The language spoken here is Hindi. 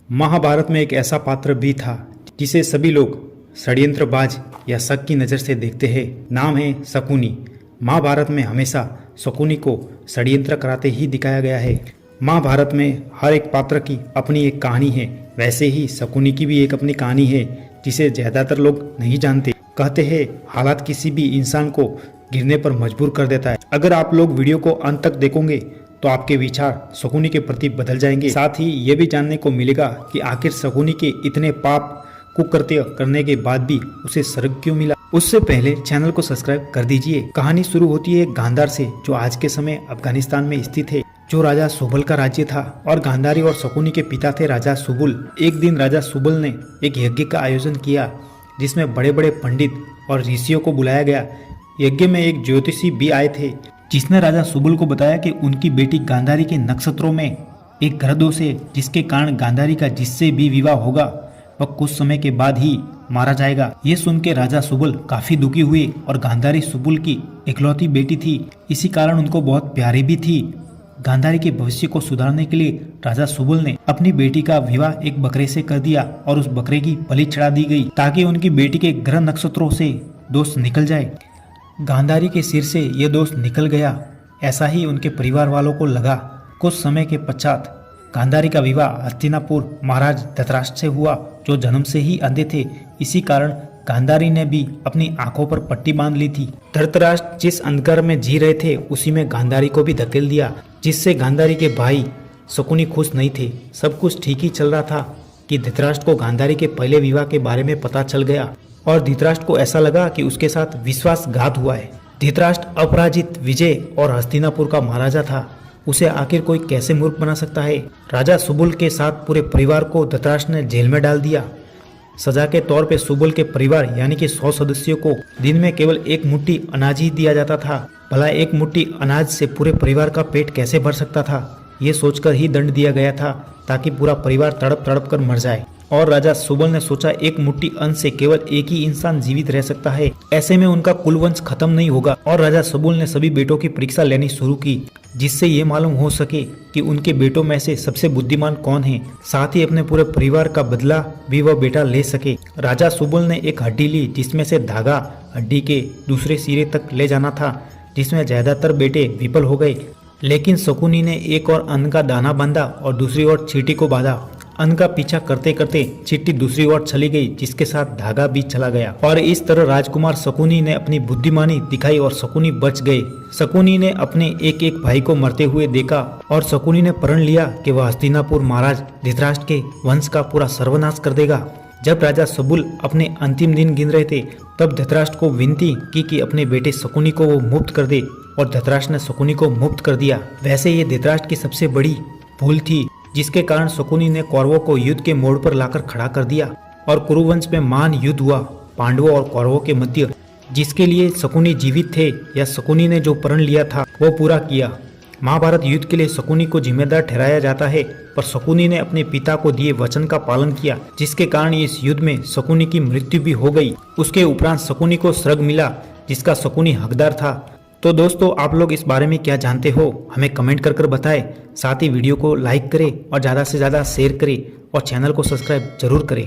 महाभारत में एक ऐसा पात्र भी था जिसे सभी लोग षड्यंत्रबाज या शक की नज़र से देखते हैं। नाम है शकुनी। महाभारत में हमेशा शकुनी को षड्यंत्र कराते ही दिखाया गया है। महाभारत में हर एक पात्र की अपनी एक कहानी है, वैसे ही शकुनी की भी एक अपनी कहानी है जिसे ज़्यादातर लोग नहीं जानते। कहते हैं हालात किसी भी इंसान को गिरने पर मजबूर कर देता है। अगर आप लोग वीडियो को अंत तक देखोगे तो आपके विचार शकुनी के प्रति बदल जाएंगे। साथ ही ये भी जानने को मिलेगा कि आखिर शकुनी के इतने पाप कुकृत्य करने के बाद भी उसे स्वर्ग क्यों मिला। उससे पहले चैनल को सब्सक्राइब कर दीजिए। कहानी शुरू होती है गांधार से, जो आज के समय अफगानिस्तान में स्थित है, जो राजा सुबल का राज्य था। और गांधारी और शकुनी के पिता थे राजा सुबुल। एक दिन राजा सुबुल ने एक यज्ञ का आयोजन किया जिसमें बड़े बड़े पंडित और ऋषियों को बुलाया गया। यज्ञ में एक ज्योतिषी भी आए थे जिसने राजा सुबुल को बताया कि उनकी बेटी गांधारी के नक्षत्रों में एक ग्रह दोष है, जिसके कारण गांधारी का जिससे भी विवाह होगा वह कुछ समय के बाद ही मारा जाएगा। ये सुन के राजा सुबुल काफी दुखी हुए और गांधारी सुबुल की इकलौती बेटी थी, इसी कारण उनको बहुत प्यारी भी थी। गांधारी के भविष्य को सुधारने के लिए राजा सुबुल ने अपनी बेटी का विवाह एक बकरे से कर दिया और उस बकरे की बलि चढ़ा दी गई ताकि उनकी बेटी के ग्रह नक्षत्रों से दोष निकल जाए। गांधारी के सिर से यह दोष निकल गया, ऐसा ही उनके परिवार वालों को लगा। कुछ समय के पश्चात गांधारी का विवाह हस्तिनापुर महाराज धृतराष्ट्र से हुआ, जो जन्म से ही अंधे थे। इसी कारण गांधारी ने भी अपनी आंखों पर पट्टी बांध ली थी। धृतराष्ट्र जिस अंधकार में जी रहे थे उसी में गांधारी को भी धकेल दिया, जिससे गांधारी के भाई शकुनी खुश नहीं थे। सब कुछ ठीक ही चल रहा था कि धृतराष्ट्र को गांधारी के पहले विवाह के बारे में पता चल गया और धृतराष्ट्र को ऐसा लगा कि उसके साथ विश्वासघात हुआ है। धृतराष्ट्र अपराजित, विजय और हस्तिनापुर का महाराजा था, उसे आखिर कोई कैसे मूर्ख बना सकता है। राजा सुबुल के साथ पूरे परिवार को धृतराष्ट्र ने जेल में डाल दिया। सजा के तौर पे सुबुल के परिवार यानी कि 100 सदस्यों को दिन में केवल एक मुट्ठी अनाज ही दिया जाता था। भला एक मुट्ठी अनाज से पूरे परिवार का पेट कैसे भर सकता था, ये सोचकर ही दंड दिया गया था ताकि पूरा परिवार तड़प तड़प कर मर जाए। और राजा सुबल ने सोचा एक मुट्ठी अन्न से केवल एक ही इंसान जीवित रह सकता है, ऐसे में उनका कुलवंश खत्म नहीं होगा। और राजा सुबुल ने सभी बेटों की परीक्षा लेनी शुरू की, जिससे ये मालूम हो सके कि उनके बेटों में से सबसे बुद्धिमान कौन है। साथ ही अपने पूरे परिवार का बदला भी वह बेटा ले सके। राजा सुबुल ने एक हड्डी ली जिसमें से धागा हड्डी के दूसरे सिरे तक ले जाना था, जिसमें ज्यादातर बेटे विफल हो गए। लेकिन शकुनी ने एक और अन्न का दाना बांधा और दूसरी ओर चींटी को बांधा। अन्न का पीछा करते करते चींटी दूसरी ओर चली गई, जिसके साथ धागा भी चला गया। और इस तरह राजकुमार शकुनी ने अपनी बुद्धिमानी दिखाई और शकुनी बच गए। शकुनी ने अपने एक एक भाई को मरते हुए देखा और शकुनी ने प्रण लिया कि वह हस्तिनापुर महाराज धृतराष्ट्र के वंश का पूरा सर्वनाश कर देगा। जब राजा सुबुल अपने अंतिम दिन गिन रहे थे तब धृतराष्ट्र को विनती की कि अपने बेटे शकुनी को वो मुक्त कर दे, और धृतराष्ट्र ने शकुनी को मुक्त कर दिया। वैसे ये धृतराष्ट्र की सबसे बड़ी भूल थी, जिसके कारण शकुनी ने कौरवों को युद्ध के मोड़ पर लाकर खड़ा कर दिया और कुरुवंश में महान युद्ध हुआ पांडवों और कौरवों के मध्य, जिसके लिए शकुनी जीवित थे या शकुनी ने जो प्रण लिया था वो पूरा किया। महाभारत युद्ध के लिए शकुनी को जिम्मेदार ठहराया जाता है, पर शकुनी ने अपने पिता को दिए वचन का पालन किया, जिसके कारण इस युद्ध में शकुनी की मृत्यु भी हो गई। उसके उपरांत शकुनी को स्वर्ग मिला, जिसका शकुनी हकदार था। तो दोस्तों, आप लोग इस बारे में क्या जानते हो हमें कमेंट कर बताएं। साथ ही वीडियो को लाइक करें और ज़्यादा से ज़्यादा शेयर करें और चैनल को सब्सक्राइब जरूर करें।